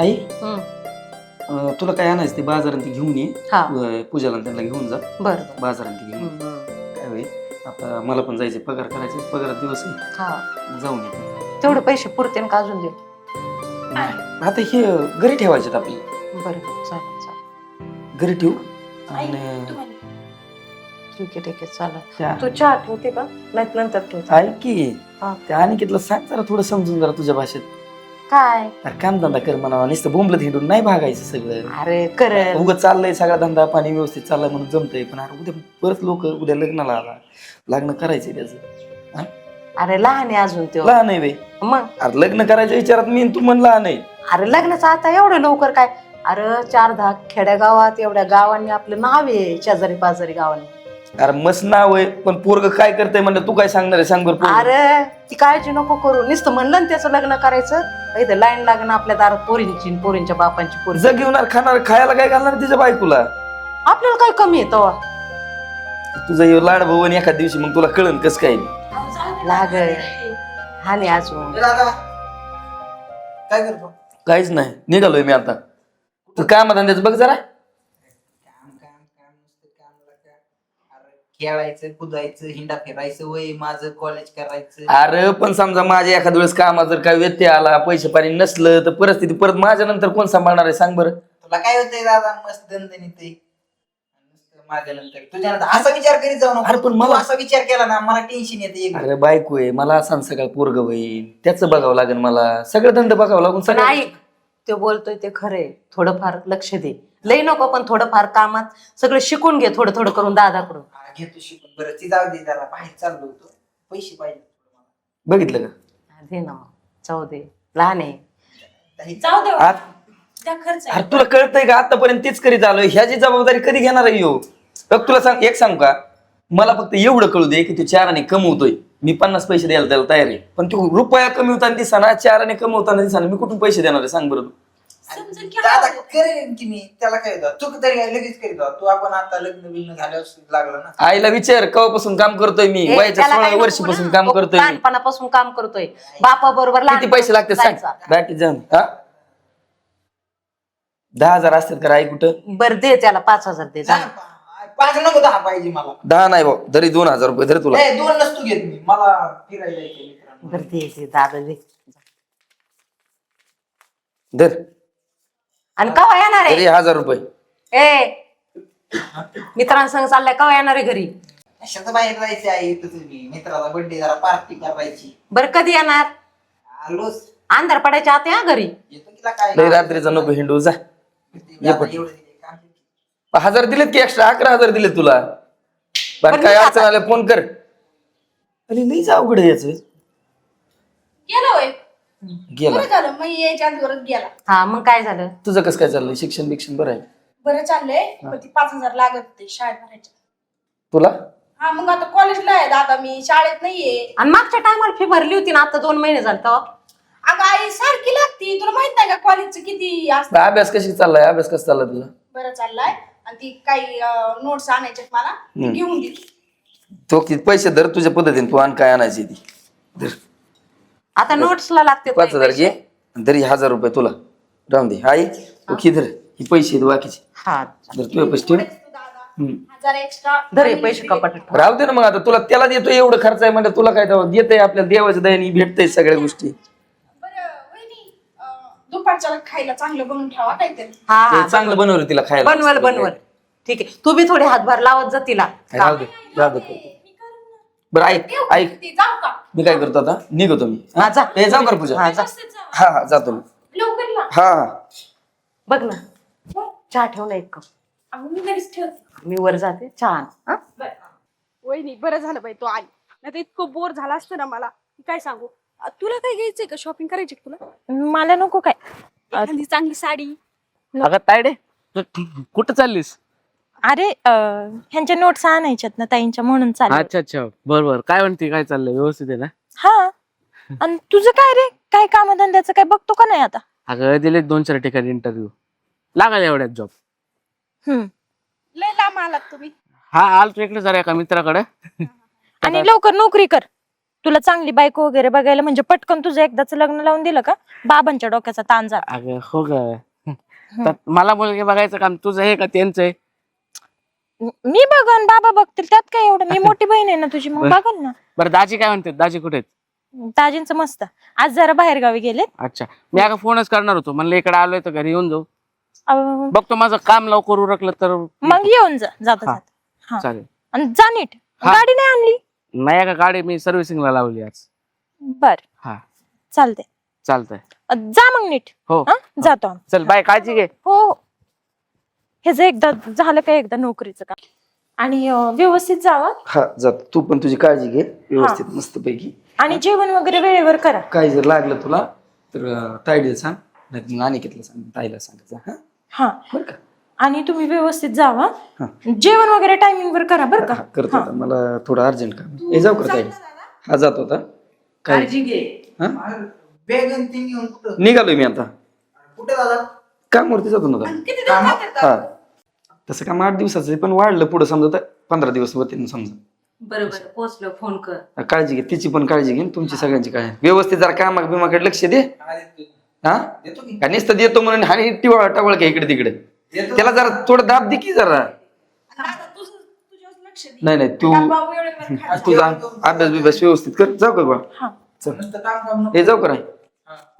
आई हम्म. तुला काय आणायचं ते बाजारात ती घेऊन ये. हा. पूजाला त्यांना घेऊन जा बरं. बाजारात ती घेऊन ये. काय होईल आता मला पण जायचे पगार करायचे पगारात दिवस आहे. हा. जाऊन येते. तेवढे पैसे पुरते का अजून दे. आता हे घरी ठेवायचे आपली. बरं चालेल चालेल. घरी ठेवू आणि ठीक आहे चालेल. त्या- तू चहा ठेवते का नाही नंतर ठेवते. ऐक की हा. त्या अनिकेतला सांग जरा थोडं समजून जरा तुझ्या भाषेत. काय अरे काम धंदा कर म्हणावा नुसतं बोंबलत हिंडून नाही भागायचं सगळं. अरे करेल. उगं चाललंय सगळा धंदा पाणी व्यवस्थित चाललाय म्हणून जमतंय पण अरे उद्या परत लोक उद्या लग्नाला आला लग्न करायचंय त्याचं. अरे लहान आहे अजून तो. लहान आहे बे. मग अरे लग्न करायच्या विचारात मी तू म्हण लहान आहे. अरे लग्नाचं आता एवढं लवकर काय. अरे 4-10 खेड्यागावात एवढ्या गावांनी आपलं नाव आहे शेजारी पाजारी गावांनी. अरे मस्त नाव आहे पण पोरग काय करतंय म्हणलं तू काय सांगणार आहे सांग बरं. अरे ती काळजी नको करू नुसतं म्हणलं ना त्याचं लग्न करायचं इथं लाईन लागणं आपल्या दारात पोरींची पोरींच्या बापांची पोरी. जग घेणार खाणार खायला काय घालणार तिच्या बायकोला. आपल्याला काय कमी आहे तेव्हा. तुझं हे लाड भवन एखाद दिवशी मग तुला कळन कस काय. लाग हा नाही अजून काय करतो? काहीच नाही निघालोय मी आता. तू काय धंद्याचं बघ जरा. खेळायचं कुदायचं हिंडा फिरायचं वय माझं कॉलेज करायचं. अरे पण समजा माझ्या एखाद्या वेळेस कामात जर काय व्यत्यय आला पैसे पाणी नसलं तर परिस्थिती परत माझ्या नंतर कोण सांभाळणार आहे सांग बरं. तुला काय होतंय दादा मस्त दणदणीत आहे. माझ्या नंतर तुझ्या नंतर असा विचार करीत जाऊ नको. अरे पण तू मला- असा विचार केला ना मला टेन्शन येते एक. अरे बायको आहे मला असं सगळं पोरग होईल त्याचं बघावं लागेल मला सगळं धंदा बघावं लागून पण सगळं. ऐक तो बोलतोय ते खरंय थोडंफार लक्ष दे. लई नको पण थोडंफार कामात सगळं शिकून घे थोडं थोडं करून दादाकडून. हा, घेतो शिकून. बरं ती जाऊ दे जरा बाहेर चाललो होतो पैसे पाहिजे बघितलं का. दे ना मग जाऊ दे लहान आहे. जाऊ दे आत- त्या खर्च अरे तुला कळतंय का आतापर्यंत तेच करीत आलोय ह्याची जबाबदारी कधी घेणार आहे यो. बघ तुला सांग एक सांग का मला फक्त एवढं कळू दे की तू 4 कमवतोय मी 50 पैसे द्यायला त्याला तयार आहे पण तू रुपया कमी होताना दिसाना 4 कमवताना दिसाना मी कुठून पैसे देणार आहे सांग बरं. समजून घ्या. दादा करेन की मी त्याला काय होतं तू तरी काय लगेच करीत होता. तू आपण आता लग्न बिग्न झाल्यावर लागला ना. आईला विचार केव्हापासून काम करतोय मी ए, वयाच्या त्याला 16 काही नको वर्षापासून ना. काम तो करतोय मी. लहानपणापासून काम करतोय बापा बरोबर किती पैसे लागतात सांग बॅटीत जाऊन हा 10,000 असतात का आई कुठं. बर दे त्याला 5,000 दे जा. 5 नको 10 पाहिजे मला. 10 नाही भाऊ तरी 2,000 रुपये तरी तुला. 2 नसतो घेत मी मला फिरायला जायचं मित्रांनो. बर दे दादा दे. धर आणि कवा येणार तरी आहे 1,000 रुपये. ए मित्रांसंग चाललाय कवा येणार आहे घरी. कशाचं बाहेर जायचं आहे तुम्ही मित्राचा बर्थडे जरा पार्टी करायची. बर कधी येणार. आलोच अंधार पडायच्या आत या घरी. येतो तिला काय लय रात्रीचा नको हिंडू जा. एवढं दिले काम. 1,000 दिलेत की एक्स्ट्रा 11,000 दिलेत तुला. पण पण काय मी अडचण आता- आले फोन कर. अरे लईच अवघड आहे याच. गेला होय. गेला बरं झालं मग यायच्या आधीवरच गेला. हा मग काय झालं. तुझं कसं काय चाललंय शिक्षण बिक्षण बरं आहे बरं चाललंय पण ती 5,000 लागत होते शाळेत भरायच्या. तुला. हा मग आता कॉलेजला आहे दादा मी शाळेत नाहीये. आणि मागच्या टायमाला फी भरली होती ना आता 2 महिने झाले तेव्हा. अगं आई सारखी लागती तुला माहित नाही का कॉलेजचं किती असतं. अभ्यास कशी चाललाय अभ्यास कसा चाललाय तुझा. बरं चाललाय आणि ती काही नोट्स आणायच्यात मला ती घेऊन दिली. तो किती पैसे धर तुझ्या पद्धतीने तू आण काय आणायची ती धर. आता नोट्सला लागते 5,000 घे तरी 1,000 रुपये तुला राहून दे. आई तू धर ही पैसे आहेत बाकीचे हा धर तुझे पैसे ठेव. तू दादा 1000 एक्स्ट्रा धर हे पैसे कपाटात. राहू दे ना मग आता तुला त्याला देतो एवढं खर्च आहे म्हणजे तुला काय देतंय आपल्याला देवाच्या दयाने भेटतंय सगळ्या गोष्टी. बरं वहिनी दुपारच्या खायला चांगलं बनवून ठेवा काहीतरी. हा ते हा चांगलं बनवलं तिला खायला. बनवल ठीक आहे तू बी थोडे हातभार लावत जा तिला. राहू दे राहू दे. बरं ऐक ऐक ती जाऊ का मी काय करतो आता निघतो मी. हा, जा. ए, जाऊ कर पूजा. हा जा. हा हा जातो मी. लवकर या. हा हा बघ ना चहा ठेव ना 1 कप. अगं मी घरीच ठेवते. मी वर जाते चहा आण, हा? वहिनी बरं झालं बाई तो आली नाही तर इतकं बोर झाला असतं ना मला काय सांगू. तुला काय घ्यायचंय का शॉपिंग करायची का तुला. मला नको काय. एखादी चांगली साडी. अगं तायडे तू कुठं चाललीस. अरे ह्यांच्या नोट्स आणायच्यात ना ताईंच्या म्हणून चालेल. अच्छा अच्छा बरोबर काय म्हणते काय चाललंय व्यवस्थित आहे ना. हा आणि तुझं काय रे काय कामधंद्याचं काय बघतो का नाही आता. अगं दिले 2-4 ठिकाणी इंटरव्ह्यू लागायला एवढ्यात जॉब. लय लांब आलात तुम्ही. हा आल तू इकडे जरा एका मित्राकडे. आणि लवकर नोकरी कर तुला चांगली बायको वगैरे बघायला म्हणजे पटकन तुझं एकदाच लग्न लावून दिलं का बाबांच्या डोक्याचा ताण जात. अगं हो ग. तर मला मुलगी बघायचं काम तुझं आहे का त्यांचं आहे? मी बघन बाबा बघतील त्यात काय एवढं. मी मोठी बहीण आहे ना तुझी मग बघल ना. बरं दाजी काय म्हणते? दाजी कुठे आहेत? दाजींचं मस्त आज जरा बाहेर गावी गेले. अच्छा, मी अगं फोनच करणार होतो, म्हणलं इकडे आलोय तर घरी येऊन जाऊ. अं, बघतो माझं काम लवकर उरकलं तर मग येऊन जा जाता हा. जाता. हा. चालेल. आणि जा नीट. हा. गाडी नाही आणली? नाही अगं, गाडी मी सर्व्हिसिंगला लावली आज. बर हा चालते. चालतंय. जा मग नीट. हो हा जातो आम्ही. चल बाय, काळजी घे. हो ह्याच एकदा झालं का एकदा नोकरीचं काम. आणि व्यवस्थित जावा. हा जातो. तू पण तुझी काळजी घे व्यवस्थित मस्त पैकी. आणि जेवण वगैरे वेळेवर करा. काय जर लागलं तुला तर ताईला सांग, नाही मग अनिकेतला सांग, ताईला सांगायचं. हा हा बरं का? आणि तुम्ही व्यवस्थित जावा. हा. जेवण वगैरे टायमिंग वर करा बरं हा, का. करतो आता. मला थोडं अर्जंट काम आहे. जाऊ का ताई? हा जातो आता. काय काळजी घे. हा बेगन ती घेऊन कुठं निघालोय मी आता. कुठे दादा? कामावरती जातो ना आता. किती दिवस लागतात? हा तसं काम 8 दिवसाचं आहे, पण वाढलं पुढे समजा तर 15 दिवस होते समजा. बरोबर पोहोचलो फोन कर. काळजी घे, तिची पण काळजी घे, तुमची सगळ्यांची काळजी. व्यवस्थित जरा कामा बिमाकडे लक्ष दे. हा देतो की? का नुसतं देतो म्हणून आणि टिवळ टावळ घ्या इकडे तिकडे. देतो. त्याला जरा थोडं दाब दे की जरा. नाही नाही तू तुझा अभ्यास बिभ्यास व्यवस्थित कर. जाऊ का बा? चल नुसतं काम नको. हे जाऊ का?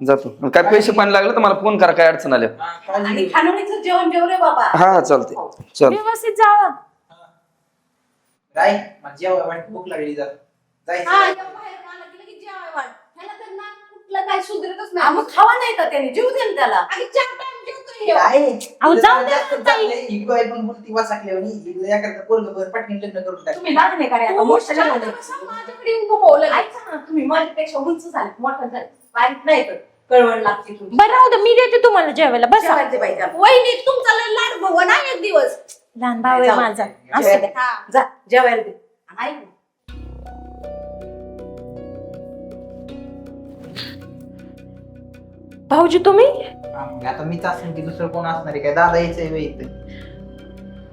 जातो. काय पैसे पाणी लागलं तर मला फोन करा, काय अडचण आल्या. आणि खानवणीचं जेवण जेव रे बाबा. हा चालते. चल व्यवस्थित जावा. राय मला जेवायला वाट भूक लागली जरा. जायचं. काय सुधरतच नाही. मग खावा नाही का त्याने? जीव दे ना त्याला. आणि 4 टाइम जेवतोय ह्यो. आहे. अहो, जाऊ जरा दे जास्त ना ताई. चाललंय. ही बाई पण बोलती वाचकल्यावानी. हिला एखादं पोरगं बरं पटकन लग्न करून टाक. तुम्ही लहान आहे का रे आता? मोठं शांत झालं. बसा, माझ्याकडे येऊन नको लगेच. ऐका ना, तुम्ही माझ्यापेक्षा उंच झाले, मोठं झाले, बारीक नाही तर कळवण लागते तुमची. बरं राहू दे मी देते तुम्हाला जेवायला बसा. जेवायला पाहिजे आपण. वहिनी तुमचा लय लाड भाऊ ना एक दिवस. लहान भाऊ आहे जाऊ. माझा. असू दे. हा. जा जेवायला दे. ऐक ना. भाऊजी तुम्ही मग आता मीच असेल की दुसरं कोण असणार आहे काय? दादा यायचंय वेळ इथं.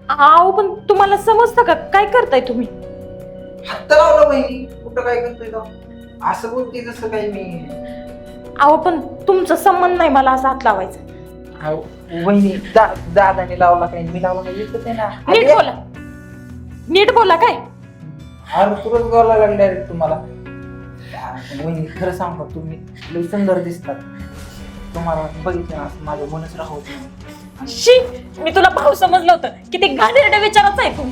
आहो पण तुम्हाला समजतं का काय करताय तुम्ही? हात लावलं बहिणी. कुठं काय करतोय का? असं बोलते जसं काय मी. आहो पण तुमचा संबंध नाही मला असा हात लावायचा. अहो, वहिनी दादाने लावला काय मी लावला काय येतच आहे ना. नीट बोला. नीट बोला काय? अरे तुरंत बोलायला लागले तुम्हाला. वहिनी खरं सांगतो तुम्ही लई सुंदर दिसतात. तुम्हाला बघितलं ना असं माझं मनच राहत. शी मी तुला भाऊ समजलं होतं किती घाणेरड्या विचाराचं आहे तू.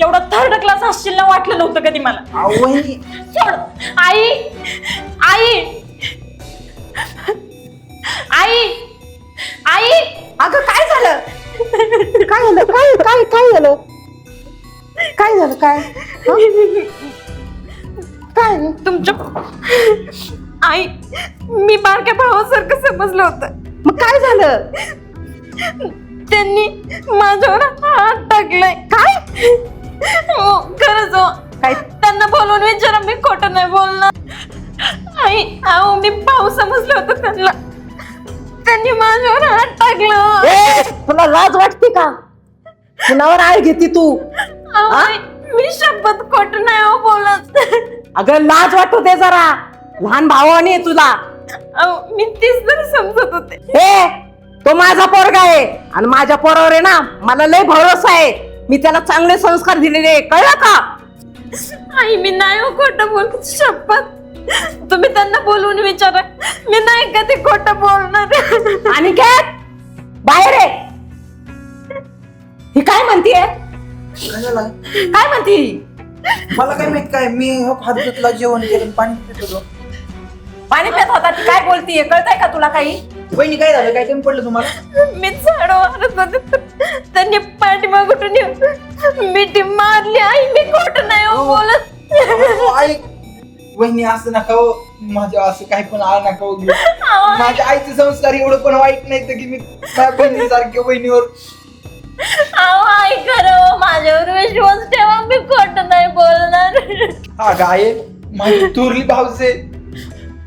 एवढा थर्ड क्लास असशील ना वाटलं नव्हतं कधी मला. वहिनी सोड. आई आई आई आई अगं काय झालं? काय झालं काय काय काय झालं काय झालं? काय काय तुमच्या आई मी बारक्या भावासारखं समजलं होतं. मग काय झालं? त्यांनी माझ्यावर हात टाकलाय. काय? हो खरंच हो. काय? त्यांना बोलवून विचारा मी खोटं नाही बोलणार. आई अहो मी भाऊ समजलं होतं त्यांना. त्यांनी माझ्यावर हात टाकलं. तुला लाज वाटते का? कुणावर आळ घेते तू? अहो, आई, मी शपथ खोटं नाही हो बोलत. अगं लाज वाटू दे जरा. लहान भावाने तुला. अहो, मी तीच तर समजत होते. हे तो माझा पोरगा आहे आणि माझ्या पोरावर आहे ना मला लय भरोसा आहे. मी त्याला चांगले संस्कार दिलेले आहे, कळलं का? आई मी नाही हो खोटं बोलत शपथ. तुम्ही त्यांना बोलवून विचारा मी नाही कधी खोटं बोलणार. आणि काय बाहेर आहे? ही काय म्हणतीये? काय झालं? काय म्हणती? मला काय माहित काय? मी हात धुतला, जेवण केलं, पाणी पित होतो. पाणी पित होता ती काय बोलतीये? कळतंय का तुला काही? वहिनी काय झालं? काय कमी पडलं तुम्हाला? मी झाड मारत होते त्यांनी पाठीमागून येऊन मिठी मारली. आई मी खोटं नाही हो बोलत. ऐक वहिनी असं नका हो. माझ्या असं काही पण आळ नका हो घेऊ. माझ्या आईचे संस्कार एवढं पण वाईट नाही तर की मी माझ्या बहिणीसारख्या बहिणीवर. अहो आई खरं माझ्यावर विश्वास ठेवा मी खोटं नाही बोलणार. हा गाय माझी थोरली भाऊचे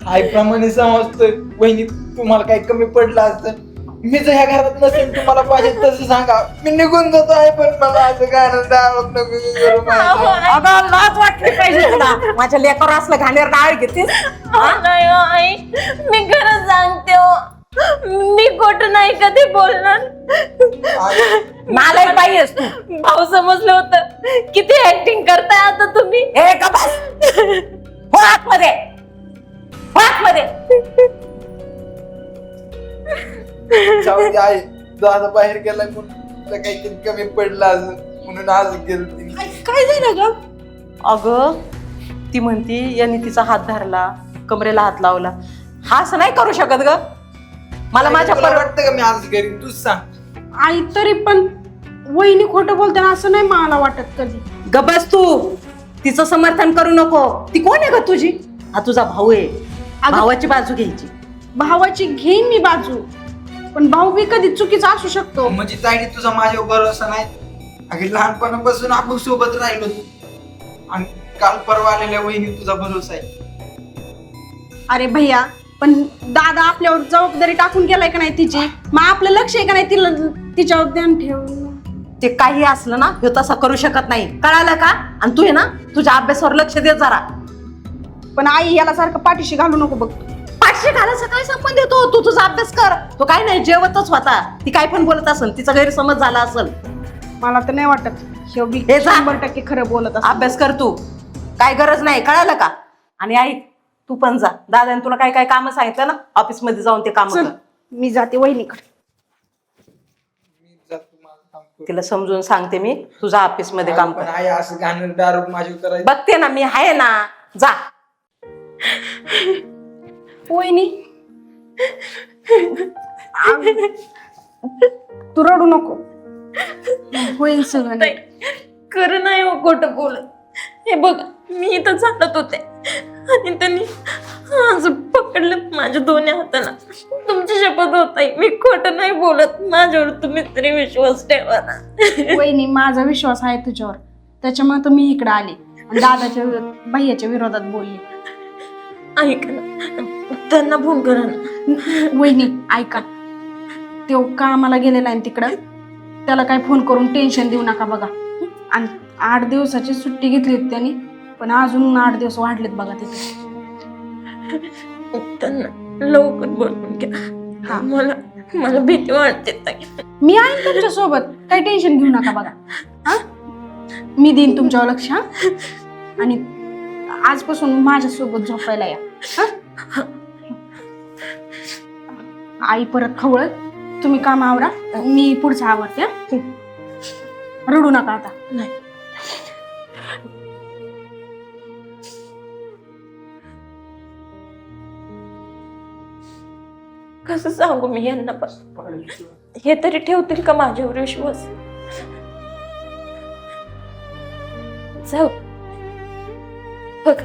आईप्रमाणे समजतोय. वहिनी तुम्हाला काही कमी पडलं असतं मी जर ह्या घरात नसेल तुम्हाला पाहिजे तसं सांगा, मी निघून जातो आहे, पण मला असं गाणं दावत नको करू माझ्या. अगं लाज वाटली पाहिजे तुला. माझ्या लेकर असलं घाणेर डाळ घेतेस. नाही हो आई, मी खरं सांगते हो, मी खोटं नाही कधी बोलणार. नालायक बाई आहेस तू. भाऊ समजलं होतं. किती ऍक्टिंग करताय आता तुम्ही. हे का बस. हो आतमध्ये, हो आतमध्ये. जाऊ दे आई, दादा बाहेर गेला म्हणून काहीतरी कमी पडलं अजून, म्हणून आज गेलो तिने. काय झालं ग? अगं ती म्हणती यांनी तिचा हात धरला, कमरेला हात लावला. हा असं नाही करू शकत ग. मला माझ्या तुला वाटतं का मी आज घरी, तूच सांग. आई तरी पण वहिनी खोटं बोलताना असं नाही मला वाटत कधी. गबस तू. तिचं समर्थन करू नको. ती कोण आहे ग तुझी? हा तुझा भाऊ आहे. भावाची बाजू घ्यायची. भावाची घेईन मी बाजू, पण भाऊ बी कधी चुकीचा असू शकतो. म्हणजे ताईने तुझा माझ्यावर भरोसा नाही. अगदी लहानपणापासून आपण सोबत राहिलो, आणि काल परवा आलेल्या वहिनी तुझा भरोसा आहे. अरे भैया, पण दादा आपल्यावर जबाबदारी टाकून गेलाय का नाही तिची, मग आपलं लक्ष आहे का नाही तिला तिच्यावर ध्यान ठेव. ते काही असलं ना ह्यो तसा करू शकत नाही. कळालं का? आणि तू आहे ना तुझ्या अभ्यासावर लक्ष दे जरा. पण आई याला सारखं पाठीशी घालू नको बघ. पाचशे घालायचा काय संबंध येतो? तू तुझा अभ्यास कर. तो काय नाही जेवतच होता. ती काय पण बोलत असेल, तिचा गैरसमज झाला असेल. मला तर नाही वाटत ह्यो बी हे जा. 100% खरं बोलत असं. अभ्यास कर तू. काय गरज नाही. कळालं का? आणि ऐक, तू पण जा. दादाने तुला काय काय काम सांगितलं ना, ऑफिस मध्ये जाऊन ते काम चल कर. मी जाते वहिनीकडे. मी जातो माझं काम करून. तिला समजून सांगते मी, तुझा ऑफिस मध्ये काम पण कर. आई असं गाणं दारू माझ्यावर करायचं. बघते ना मी आहे ना. जा. वहिनी तू रडू नको, होईल सगळं नाही, खरं नाही हो खोटं बोलत. हे बघा, मी इथं चालत होते आणि त्यांनी आज पकडलं माझ्या दोन्ही हाताला. तुमची शपथ होत आहे, मी खोटं नाही बोलत. माझ्यावर तुम्ही तरी विश्वास ठेवा ना. वहिनी माझा विश्वास आहे तुझ्यावर, त्याच्यामुळे तर मी इकडे आले आणि दादाच्या भैयाच्या विरोधात बोलले. ऐका ना, त्यांना फोन करा ना. वहिनी ऐका, तो कामाला गेलेला आहे तिकडं, त्याला काय फोन करून टेन्शन देऊ नका बघा. आणि 8 दिवसाची सुट्टी घेतली होती त्यांनी, पण अजून 8 दिवस वाढलेत बघा तिथे. त्यांना लवकर बोलून घ्या. हा. मला भीती वाटते ताई. मी आहे तुमच्या सोबत, काही टेन्शन घेऊ नका बघा. हा, मी देईन तुमच्यावर लक्ष. हा, आणि आजपासून माझ्या सोबत झोपायला या. हा? आई परत खवळत. तुम्ही काम आवरा, मी पुढचं आवरते. हा? रडू नका आता. नाही, कसं सांगू मी यांना, पण हे तरी ठेवतील का माझ्यावर विश्वास? जाऊ बघ.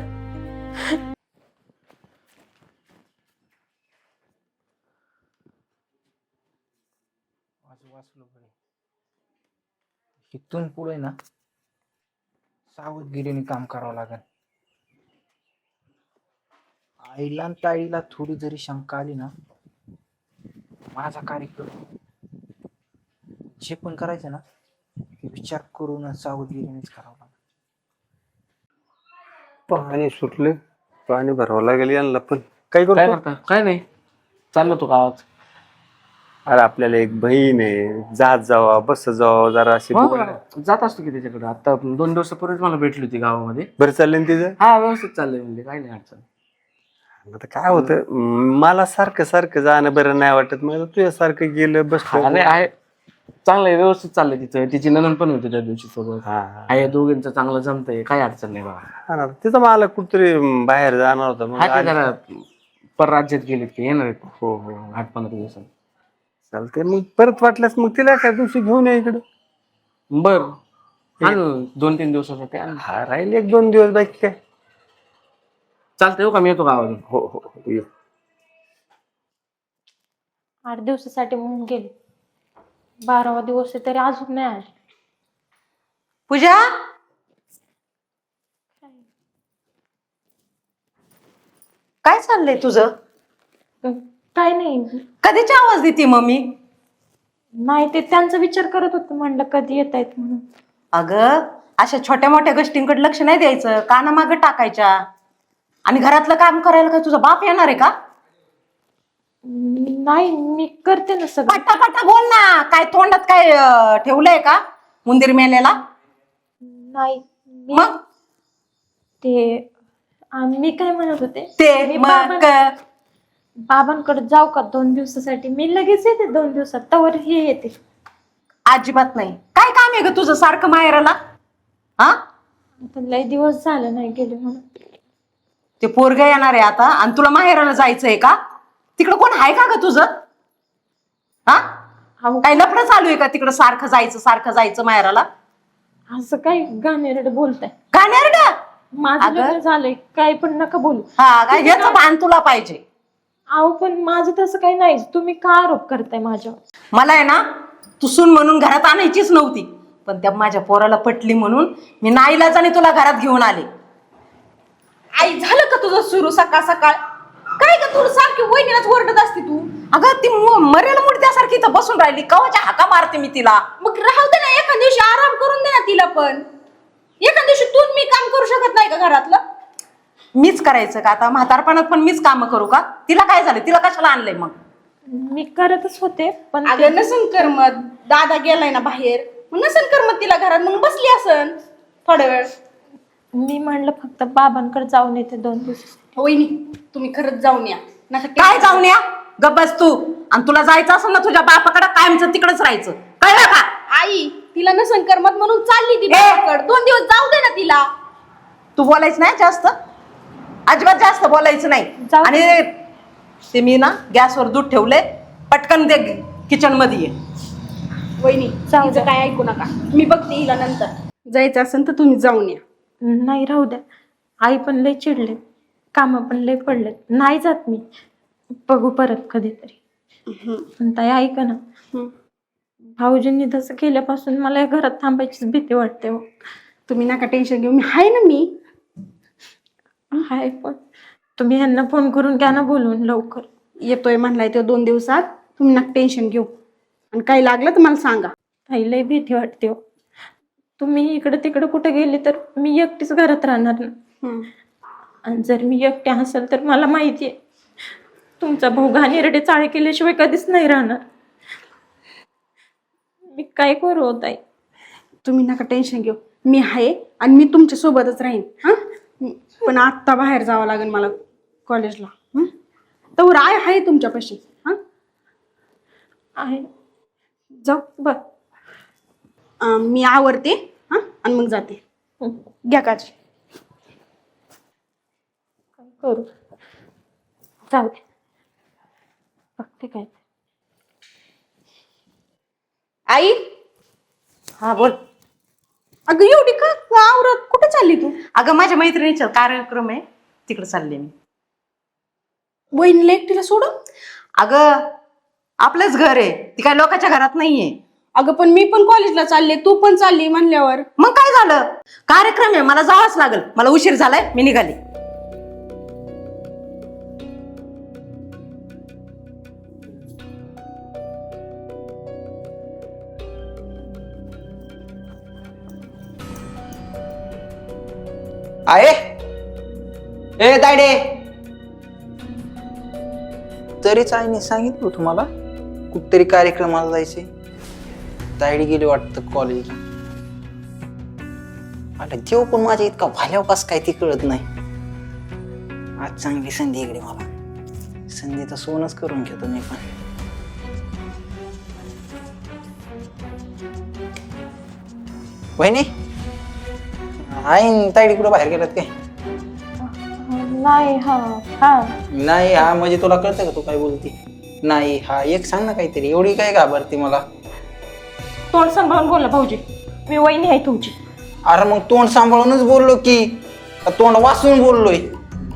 इथून पुढे ना सावधगिरीने काम करावं लागेल. आईला आणि ताईला थोडी जरी शंका आली ना, माझा कार्यक्रम जे पण करायचं ना ते विचार करून आणि सावधगिरीनेच करावं लागेल. पाणी सुटले, पाणी भरावं लागेल यांना पण. काय काय करतो? करता? काय नाही, चाललो तो गावात. अरे आपल्याला एक बहीण आहे, जात जावा बस जावा जरा अशी हो, बोल. जात असतो की त्याच्याकडे. आता 2 दिवसापूर्वीच मला भेटली होती गावामध्ये. बरं चाललंय ना तिचं. हा, व्यवस्थित चाललंय म्हणजे, काय नाही अडचण. आता काय होतं, मला सारखं सारखं जाणं बरं नाही वाटत. मग तुझ्या सारखं गेलं बसलं. अरे आहे, चांगलंय, व्यवस्थित चाललंय तिचं. तिची नणंद पण होती त्या दिवशी सोबत. हा आहे, दोघांचं चांगलं जमतंय, काय अडचण नाही बाबा. हा ना, तिथं मला कुठतरी बाहेर जाणार होता. मग हा, ते आली. जरा परराज्यात गेलेत की, येणार आहेत हो हो 8-15 दिवसात. चालतंय. मग परत वाटल्यास मग तिला एका दिवशी घेऊन या इकडं. बर, आण 2-3 दिवसासाठी आण. हा राहील 1-2 दिवस, बाकी काय. चालतंय हो का, मी येतो गावातून. हो हो हो, ये. 8 दिवसासाठी म्हणून गेले, 12वा दिवस आहे तरी अजून नाही आले. पूजा, काय चाललंय तुझं? काय नाही, कधीची आवाज देते मम्मी? नाही ते त्यांचा विचार करत होते, म्हणलं कधी येत आहेत म्हणून. अगं अशा छोट्या मोठ्या गोष्टींकडे लक्ष नाही द्यायचं, कानामागं टाकायच्या. आणि घरातलं काम करायला काय तुझा बाप येणार आहे का? नाही मी करते ना सगळं. पटापटा बोल ना, काय तोंडात काय ठेवलंय का उंदीर मेलेला? नाही मग ते मी काय म्हणत होते, ते मी मग बाबांकडे जाऊ का 2 दिवसासाठी? मी लगेच येते 2 दिवसात, तवर हे येते. अजिबात नाही. काय काम आहे ग तुझं सारखं माहेराला? हा, आता लय दिवस झाले नाही गेले म्हणून. ते पोरग येणार आहे आता आणि तुला माहेराला जायचंय का? तिकडं कोण आहे का ग तुझं? हा, काय लफडं चालू आहे का तिकडं? सारखं जायचं माहेराला? असं काय गाणेरडं बोलताय? गाण्यार का? माझं अगं. लग्न झालंय, काय पण नका बोलू. हा काय, ह्याचं भान तुला पाहिजे. अहो पण माझं तसं काही नाही, तुम्ही का आरोप करताय माझ्यावर? मला आहे ना तू सून म्हणून घरात आणायचीच नव्हती, पण त्या माझ्या पोराला पटली म्हणून मी नाईलाजाने तुला घरात घेऊन आले. आई झालं का तुझं सुरू सकाळ सकाळ? काय का तू सारखी वहिनीलाच ओरडत असते तू? अगं ती मरेल मुडद्यासारखी इथं बसून राहिली, कवाच्या हाका मारते मी तिला. मग राहू दे ना, एखाद दिवशी आराम करून दे ना तिला पण. एखाद दिवशी तू मी काम करू शकत नाही का घरातलं? मीच करायचं का आता म्हातारपणात पण मीच काम करू का? तिला काय झालं? तिला कशाला आणलंय मग? मी करतच होते पण ते- अगं नसन करमत, दादा गेलाय ना बाहेर, मग नसन करमत तिला घरात, मग बसली असन थोडा वेळ. मी म्हणलं फक्त बाबांकडे जाऊन येते 2 दिवस. वहिनी तुम्ही खरंच जाऊन या. नाही तर काय जाऊन या? गब्बस तू. आणि तुला जायचं असेल ना तुझ्या बापाकडे, कायमचं तिकडेच राहायचं, कळलं का? आई तिला नसन करमत म्हणून चालली ती बाबाकडे. 2 दिवस जाऊ दे ना तिला. तू बोलायचं नाही जास्त, अजिबात जास्त बोलायचं नाही. जाऊ दे. आणि ते मी ना गॅसवर दूध ठेवले, पटकन दे किचन मध्ये ये. वहिनी जाऊ तिचं दे. काय ऐकू नका, मी बघते हिला नंतर. जायचं असेल तर तुम्ही जाऊन या. नाही राहू द्या, आई पण लय चिडले, काम पण लय पडलेत, नाही जात मी. बघू परत कधीतरी. पण ताई ऐका ना, भाऊजींनी तसं केल्यापासून मला या घरात थांबायचीच भीती वाटते हो. तुम्ही नका टेन्शन घेऊ, मी आहे ना. मी हाय पण तुम्ही ह्यांना फोन करून घ्या ना बोलवून लवकर. येतोय म्हणलाय तो 2 दिवसात. तुम्ही नका टेन्शन घेऊ, आणि काही लागलं तर मला सांगा. ताई लय भीती वाटते हो. तुम्ही इकडे तिकडे कुठे गेले तर मी एकटीच घरात राहणार ना. आणि जर मी एकटी असेल तर मला माहिती आहे तुमचा भाऊ घाणेरडे चाळे केल्याशिवाय कधीच नाही राहणार. मी काय करू हो ताई? तुम्ही नका टेन्शन घेऊ, मी आहे आणि मी तुमच्या सोबतच राहीन. हा, पण आत्ता बाहेर जावं लागेल मला कॉलेजला. तर आहे तुमच्यापाशी. हा, आहे जाऊ. बर. मी आवरते हा, आणि मग जाते. घ्या काळजी. काय करू? जाऊ दे, बघते काय. आई हा बोल. अगं एवढी का आवरत कुठे चालली तू? अगं माझ्या मैत्रिणीचा कार्यक्रम आहे, तिकडे चालले मी. बहिणीला एकटीला सोडून? अगं आपलंच घर आहे, ती काय लोकांच्या घरात नाहीये. अगं पण मी पण कॉलेजला चालले, तू पण चालली म्हणल्यावर. मग काय झालं? कार्यक्रम आहे, मला जावंच लागेल. मला उशीर झालाय, मी निघाले. आहे ए तायडे, तरीच आईने सांगितलं तुम्हाला कुठतरी कार्यक्रमाला जायचे. तायडी गेली वाटतं कॉलेजला. आता देव पण माझ्या इतका भाल्याव कस काय ती कळत नाही. आज चांगली संधी इकडे मला. संधीचं सोनच करून घेतो मी पण. वहिनी, आई तायडी कुठं बाहेर गेलात काय? नाही. हा हा नाही हा म्हणजे तुला कळतं का तू काय बोलती? नाही हा एक सांग ना काहीतरी, एवढी काय घाबरते मला? तोंड सांभाळून बोला भाऊजी, मी वहिनी आहे तुमची. अरे मग तोंड सांभाळूनच बोललो की, का तोंड वाचून बोललोय?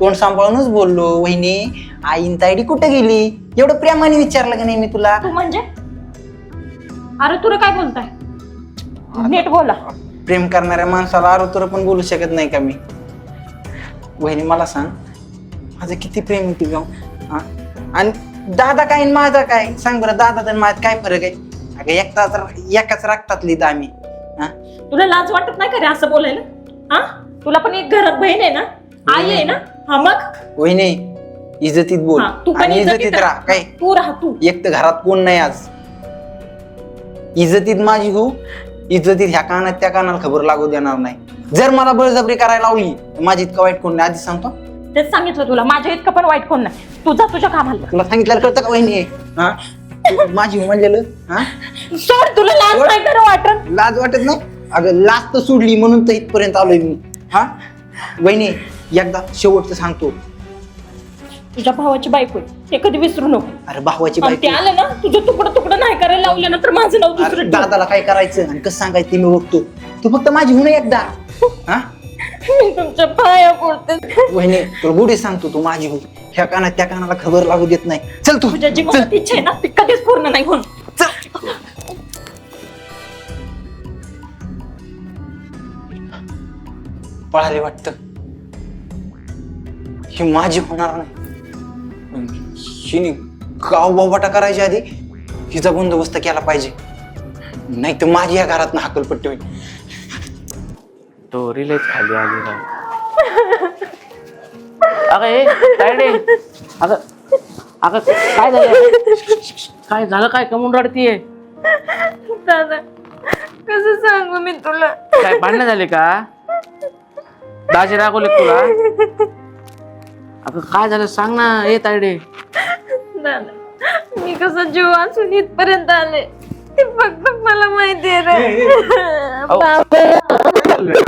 तोंड सांभाळूनच बोललो. वहिनी आईन तायडी कुठं गेली एवढं प्रेमाने विचारलं का नाही मी तुला? तू म्हणजे? अरे तुला काय बोलताय? नीट बोला. प्रेम करणाऱ्या माणसाला आरोतर पण बोलू शकत नाही का मी? वहिनी मला सांग, माझं किती प्रेम आहे तुझ्या? हा, आणि दादा काय आणि माझा काय सांग बरं? दादा तर माझ्यात काय फरक आहे? अगं एकाच रक्तातली आम्ही. हा तुला लाज वाटत नाही का रे असं बोलायला? हा तुला पण एक घरात बहीण आहे ना, आई आहे ना. हा मग वहिनी इज्जतीत बोल हा, तू पण आणि इज्जतीत इज्जतीत राहा. काय तू राहा तू. एक तर घरात कोण नाही आज. इज्जतीत माझी हो, इज्जतीत ह्या कानात त्या कानाला खबर लागू देणार नाही. जर मला बळजबरी करायला लावली तर माझी इतका वाईट कोण नाही, आधीच सांगतो. तेच सांगितलं तुला, माझ्या इतकं पण वाईट कोण नाही. तू जा तुझ्या कामाला. तुला सांगितलं कळतं का वहिनी? हा तू माझी हो म्हणलेलं. हा सोड, तुला लाज सोड. नाही खरं वाटत? लाज वाटत नाही? अगं लाज तर सोडली म्हणून तर इथपर्यंत आलोय मी. हा वहिनी एकदा शेवटचं सांगतो. तुझ्या भावाची बायको आहे, हे कधी विसरू नको. अरे भावाची आणि ते बायको. आलं ना तुझं तुकडं नाही करायला लावलं ना तर माझं नाव अरे दुसरं ठेव. दादाला काय करायचं आणि कसं सांगायचं ते मी बघतो. तू फक्त माझी होऊन एकदा. हा मी तुमच्या पाया पडते. वहिनी तुला गुढी सांगतो, तू माझी हो. ह्या कानात त्या कानाला खबर लागू देत नाही. चल तू तुझ्या जी मनात इच्छा आहे ना ती कधीच पूर्ण नाही होऊन. पळाले वाटत. ही माझी होणार नाही. हिने गाव बाबाटा करायच्या आधी हिचा बंदोबस्त केला पाहिजे, नाही तर माझी या घरात हाकलपट्टी होईल. तो रिलेच खाली आली राव. अगं ए तायडे, अगं अगं काय झालं? काय झालं? काय कमून रडतीये? दादा कसं सांगू मी तुला? काय भांडणं झाले का? दाजी रागवले तुला? अगं काय झालं सांग ना. ए तायडे, दादा मी कसं जीव वाचून इथपर्यंत आले ते फक्त मला माहिती आहे रे.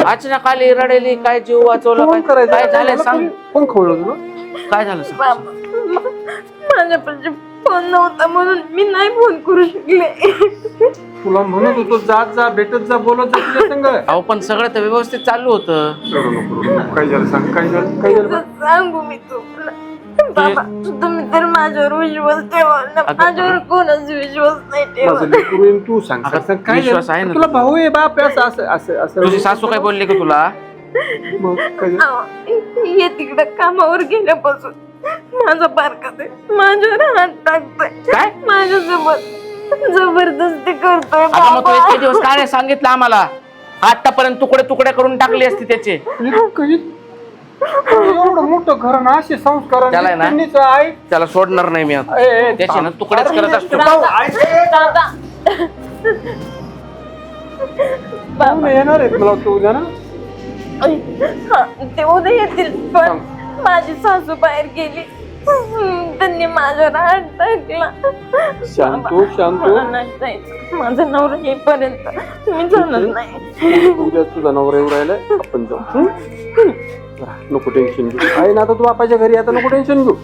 अचानक आली रडेली. काय जीव वाचवलं? काय झालं सांग. कोण खवळलं तुला? काय झालं सांग. बाबा माझ्यापाशी फोन नव्हता म्हणून मी नाही फोन करू शकले. तुला म्हणत होतो जात जा, भेटत जा, बोलत जा तुझ्या संग. अहो पण सगळं तर व्यवस्थित चालू होतं. काय झालं सांग, काय झालं, काय झालं? कसं सांगू मी तुला? बाबा तुम्ही तर माझ्यावर विश्वास ठेवा ना. माझ्यावर कोणाच विश्वास नाही माझं ठेवा. लेकरू आहे, तू सांग अगं, सांग, काय विश्वास आहे झालं? ना. तुला भाऊ आहे, बाप आहे, असं असं असं तुझी सासू काय बोलली का तुला? मग काय झालं? अहो, हे तिकडे कामावर गेल्यापासून माझा बारका ते माझ्यावर हात टाकतोय. काय? माझ्यासोबत जबरदस्ती करतोय अगं मग तू बाबा. इतके दिवस काय नाही सांगितलं आम्हाला? आतापर्यंत तुकडे तुकडे करून टाकले असते त्याचे. एवढं मोठं घर ना, असे संस्कार त्याला आहे ना? त्यांनीच आहे. त्याला सोडणार नाही मी आता. त्याचे ना तुकडेच करत असतो. दादा पाहुणे येणार आहेत मला तू उद्या ना. हा, ते उद्या येतील पण माझी सासू बाहेर गेली. त्यांनी माझ्यावर हात टाकला. शांतो शांतो, मला नाही जायचं. माझं नवरा येईपर्यंत मी जाणार नाही. उद्या तुझा नवरा येऊ राहिलाय, आपण जाऊ. हं? नको टेन्शन घेऊ. आहे ना आता तू बापाच्या घरी, आता नको टेन्शन घेऊ.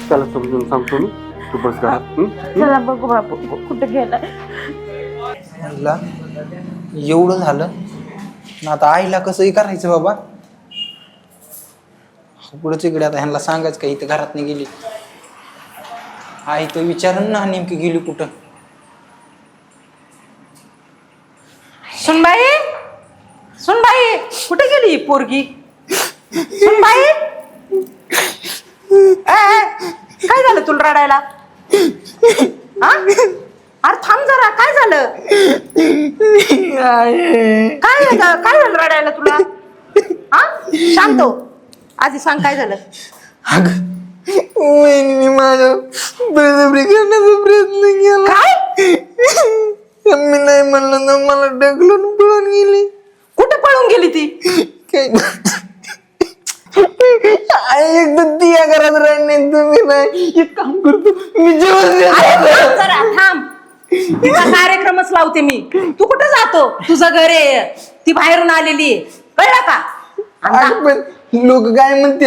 त्याला समजून सांगतो मी, तू बस घरात. चला बघू बापू कुठे गेलाय. म्हणला एवढं झालं ना, आता आईला कसंही करायचं बाबा. पुढंच इकडे आता ह्यांना सांगायचं का इथं घरात नाही गेली. आई तर विचारून ना नेमकी गेली कुठं. सुनबाई, सुनबाई कुठे गेली ही पोरगी? सुनबाई, काय झालं तुला रडायला? हा? अरे थांब जरा, काय झालं? काय झालं रडायला तुला? हा शांत हो. आधी सांग काय झालं? मी माझ्या बळजबरी करण्याचा प्रयत्न केला. काय? मी नाही म्हणलं ना, मला ढकलून पळून गेली. कुठे पळून गेली ती? काय एकदम ती या घरात राहणे, तुम्ही नाही. एक काम करतो मी जेवण थांब जरा, थांब. तिचा कार्यक्रमच लावते मी. तू कुठे जातो? तुझं घर आहे, ती बाहेरून आलेली आहे, कळलं का? पण लोक काय म्हणते,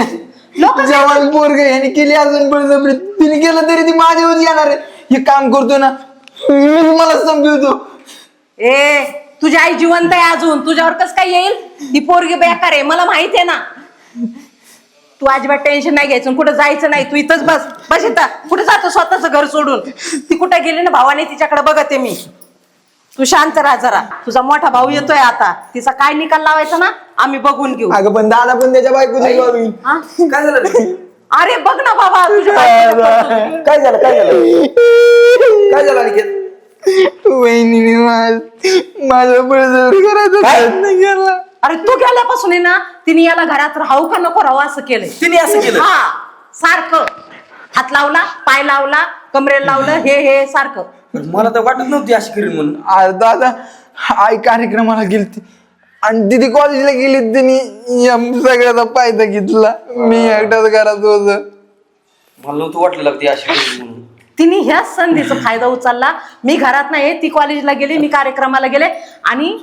जवान पोरग ह्याने केली अजून बळजबरी. तिने केलं तरी ती माझ्यावर येणार आहे. हे काम करतो ना, मी मला समजवतो. ए तुझी आई जिवंत आहे अजून, तुझ्यावर कस काय येईल? ती पोरगी बेकार आहे, मला माहिती आहे ना. तू अजिबात टेन्शन नाही घ्यायचं, कुठं जायचं नाही. तू इथंच बस, बस इथं. कुठे जातो स्वतःच घर सोडून? ती कुठे गेली ना, भावाने तिच्याकडे बघते मी. तू शांत राहा जरा. तुझा मोठा भाऊ येतोय आता, तिचा काय निकाल लावायचा ना आम्ही बघून घेऊ. अगं पण दादा पण त्याच्या बायकोची हा? काय झालं रे? अरे बघ ना बाबा तुझ्या बायकोला करतो. काय झालं काय झालं अनिकेत? वहिनीने माझं बळजबरी करायचं काय? प्रयत्न केला. अरे तू गेल्यापासून आहे ना तिने याला घरात राहू का नको राहू असं केलंय. तिने असं केलं? हा सारखं हात लावला, पाय लावला, कमरेला लावलं, हे सारखं. मला तर वाटत नव्हती अशी करीन म्हणून. दादा आई कार्यक्रमाला गेलती आणि दिदी कॉलेजला गेली, त्यांनी या सगळ्याचा फायदा घेतला. मी एकटाच घरात होत. मला नव्हतं वाटलं लागते अशी करीन म्हणून. तिने ह्याच संधीचा फायदा उचलला. मी घरात नाही, ती कॉलेजला गेली, मी कार्यक्रमाला गेले आणि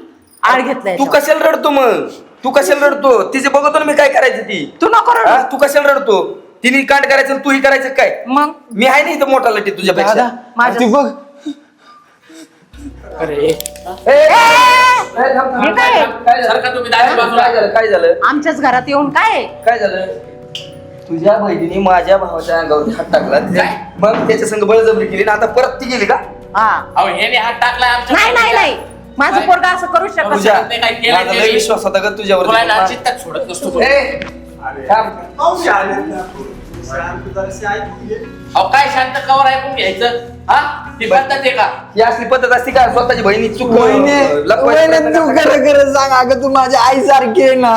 आड घेतलाय. तू कशाला रडतो मग? तू कशाला रडतो? तिचे बघतो ना मी काय करायचं ती. तू नको रडू. हा? तू कशाला रडतो? तिने कांड करायचं आणि तूही करायचं काय? मग मी आहे ना इथं मोठा लटी तुझ्यापेक्षा. दादा माझ्या- ती बघ हे काय सारखा तुम्ही दाढी बाजूला. काय झालं? आमच्याच घरात येऊन काय काय झालं? तुझ्या बहिणीने माझ्या भावाच्या अंगावर हात टाकला. मग त्याच्या संग बळजबरी केली ना आता परत ती गेली का? हा अहो ह्याने हात टाकलाय आमच्या. नाही माझं पोरगा असं करू शकत तुझ्या नाही. नाही, काय केलं माझा लय त्यांनी? विश्वास होता का तुझ्यावर. तुला ना चित्तात सोडत नसतो तो. अहो काय शांत कवर ऐकून घ्यायचं हा? ती पद्धत आहे का? ही असली पद्धत असते का? स्वतःची बहिणी चूक वहिनी तू खरं सांग, अगं तू माझ्या आई सारखी आहे ना.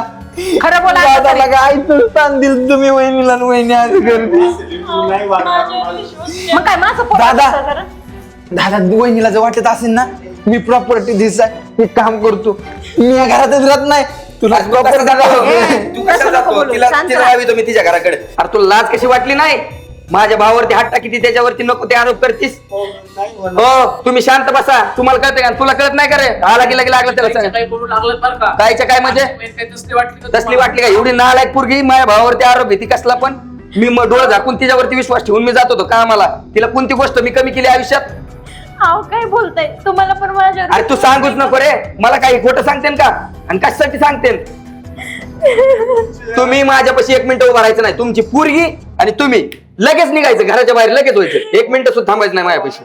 खरं बोला आता दादाला तरी. का आईचं स्थान दिलं तुम्ही वहिनीला आणि वहिनी आज करते. मग काय माझं पोरगं दादा. असं जरा? दादा वहिनीला जर वाटत असेल ना मी प्रॉपर्टी दिसा मी काम करतो, मी या घरातच राहत नाही. तुला तू कशाला प्रॉपर्टी जातो? तू तसं कशाला नको जातो? बोलू. तिला शांत तिला राहा. यावी तुम्ही तिच्या घराकडे. अरे तुला लाज कशी वाटली नाही? माझ्या भावावरती हात टाकी त्याच्यावरती नको ते आरोप करतीस. हो तुम्ही शांत बसा. तुम्हाला कळतं का? तुला कळत नाही का रे? आला की लागला त्याला काहीच्या सांग. काही बोलू लागलं बरं का? कायच्या काय म्हणजे? काही तसली वाटली का तसली वाटली का? एवढी नालायक पोरगी माझ्या भावावरती आरोप आहे. ती कसला पण मी मग डोळं झाकून तिच्यावरती विश्वास ठेवून मी जात होतो का? मला तिला कोणती गोष्ट मी कमी केली आयुष्यात? अहो काय बोलताय तुम्हाला पण माझ्यावर अरे तू सांगूच नको रे. मला काही खोटं सांगतेन का? आणि कशासाठी सांगतेन? तुम्ही माझ्यापाशी 1 मिनिट उभा राहायचं नाही. तुमची पोरगी आणि तुम्ही लगेच निघायचं घराच्या बाहेर. लगेच व्हायचं. 1 मिनिट सुद्धा थांबायचं नाही माझ्यापाशी.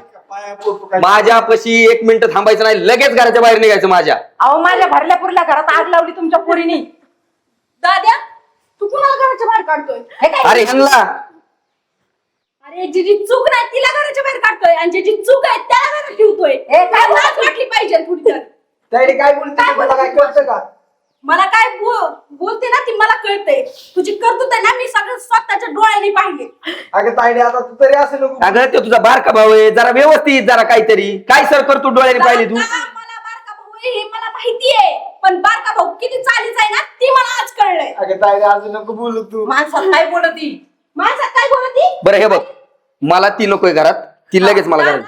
माझ्यापाशी 1 मिनिट थांबायचं नाही. लगेच घराच्या बाहेर निघायचं माझ्या. अहो माझ्या भरल्या पुरल्या घरात आग लावली तुमच्या पोरीनी. दाद्या तू कुणाला घराच्या बाहेर काढतोय? हे काय? अरे ह्यांना अरे जी चूक नाही तिला घराच्या बाहेर काढतोय आणि जी चूक आहे त्याला घरात ठेवतोय. हे काय लाज वाटली पाहिजे थोडी तर. काय बोलते मला काय कळतं का? मला काय बोलते ना ती मला कळतंय. तुझी कर्तृत्व आहे ना मी सगळं स्वतःच्या डोळ्याने पाहिले. अगं तायडे आता तू तरी असं नको. अगं ते तुझा बारका भाऊ आहे. जरा व्यवस्थित जरा काहीतरी काय सर कर तू डोळ्याने पाहिली तू. दादा, मला बारका भाऊ आहे हे मला माहितीये, पण बारका भाऊ किती चालीचा आहे ना ती मला आज कळलंय. अगं तायडे असं नको बोलू तू. माणसात काय बोलती? माझा काय बोलती? बरं हे बघ मला ती नकोय घरात. ती लगेच मला घरात.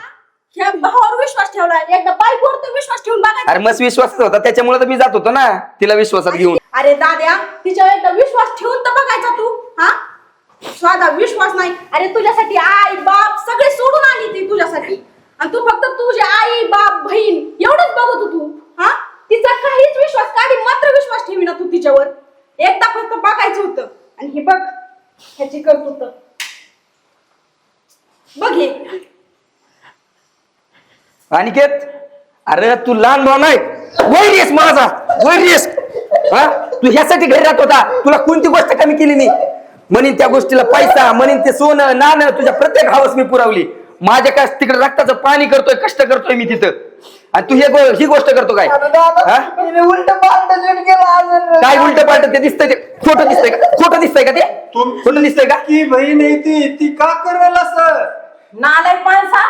ह्या भावावर विश्वास ठेवला, एकदा बायकोवर तर विश्वास ठेवून बघायचा. अरे मस्त विश्वास होता त्याच्यामुळे तर मी जात होतो ना तिला विश्वासात घेऊन. अरे दाद्या तिच्यावर एकदा विश्वास ठेवून तर बघायचा तू. हा साधा विश्वास नाही. अरे तुझ्यासाठी आई बाप सगळे सोडून आली ती तुझ्यासाठी आणि तू फक्त तुझी आई बाप बहीण एवढंच बघत होतो तू. हा तिचा काहीच विश्वास काढी मात्र विश्वास ठेवी ना तू तिच्यावर. एकदा फक्त बघायचं होतं. आणि हे बघ ह्याची कर्तृत्व बघ हे. अनिकेत अरे तू लहान भाऊ नाही वैरीस माझा वैरीस. हा तू ह्यासाठी घरी राहत होता. तुला कोणती गोष्ट कमी केली नाही? म्हणून त्या गोष्टीला पैसा म्हणून ते सोनं नाणं तुझ्या प्रत्येक हवस मी पुरवली. माझ्या काय तिकडे रक्ताचं पाणी करतोय कष्ट करतोय मी तिथं आणि तू ही गोष्ट करतो काय? हा? उलट पालट केला. काय उलट पालट ते दिसतंय? ते खोटं दिसतंय का? खोटं दिसतंय का? ते खोटं दिसतंय का? ती बहीण आहे ती का करेल असं? नालायक माणसा.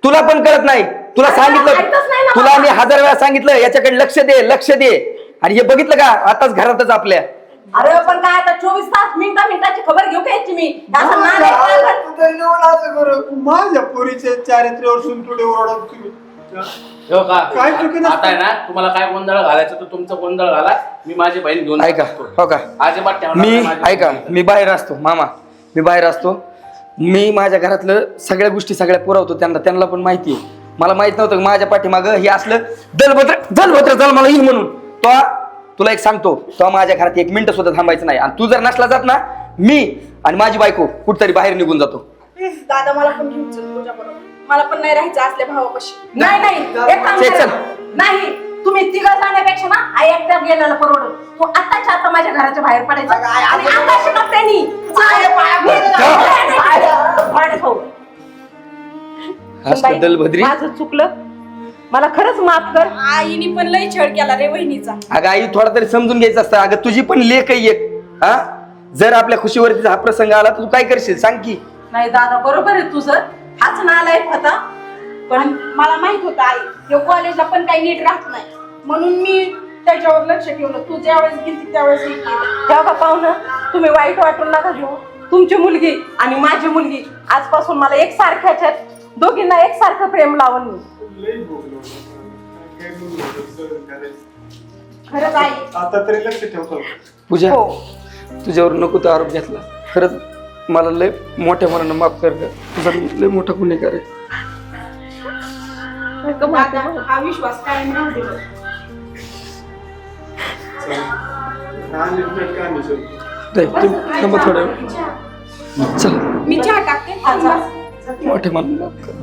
तुला पण कळत नाही. तुला ऐकतच नाही सांगितलं ना तुला मला. मी 1000 वेळा सांगितलं याच्याकडे लक्ष दे लक्ष दे. आणि हे बघितलं का आताच घरातच आपल्या. अरे पण काय आता 24 तास मिनिटाची खबर घेऊ का याची मी? असं नालायक माणसं. माझ्या पोरीचे चारित्र्यावर सुनतुडे ओरडत तुम्ही. हो का? काय चुकी नसते. आता आहे ना तुम्हाला काय गोंधळ घालायचं तर तुमचं गोंधळ घाला. मी माझी बहीण घेऊन ऐका जातो. हो का अजिबात ठेवणार मी नाही माझी ऐका बहीण. मी बाहेर असतो मामा. मी बाहेर असतो. मी माझ्या घरातलं सगळ्या गोष्टी सगळ्या पुरवतो त्यांना पण माहिती आहे. मला माहित नव्हतं की माझ्या पाठीमागं हे असलं दलभद्र जल मला येईल म्हणून. तो तुला एक सांगतो तो माझ्या घरात 1 मिनिट सुद्धा थांबायचं नाही. आणि तू जर नसला जात ना मी आणि माझी बायको कुठतरी बाहेर निघून जातो. दादा मला पण घेऊन चल तुझ्याबरोबर. मला पण नाही राहायचं असल्या भावापाशी. नाही एक काम चल, करा. चल. नाही तुम्ही तिघं जाण्यापेक्षा ना आई एकट्या गेलेला परवडत. तू आताच्या आता माझ्या घराच्या बाहेर पडायचं आणि आकाश नकट्यानी असलं बाई, दलभद्री. माझं चुकलं, मला खरंच माफ कर. आईने पण लई छळ केला रे वहिनीचा. अगं आई थोडा तरी समजून घ्यायचं असतं. अगं तुझी पण लेक आहे एक. हा जर आपल्या खुशीवरती हा प्रसंग आला तर तू काय करशील सांग की. नाही दादा बरोबर आहे तुझं, हाच नालायक होता. पण मला माहित होतं आई तो कॉलेजला पण काही नीट राहत नाही, म्हणून मी त्याच्यावर लक्ष ठेवलं. तू ज्यावेळेस गेली त्यावेळेस हे केलं. तेव्हा पाहुणं तुम्ही वाईट वाटून नका घेऊ. तुमची मुलगी आणि माझी मुलगी आजपासून मला एक सारख्याच आहेत. दोघींना एकसारखं प्रेम लावून मी. खरंच आई आता तरी लक्ष ठेवतो. पूजा हो. तुझ्यावर नको तो आरोप घेतला. खरंच मला लय मोठ्या मनानं माफ कर गं. तुझा लय मोठा गुन्हेगार आहे. दादा हा विश्वास कायम राहू दे. तुम्ही थांबा थोडा वेळ. चला मी चहा टाकते. मोठ्या मनानं माफ कर.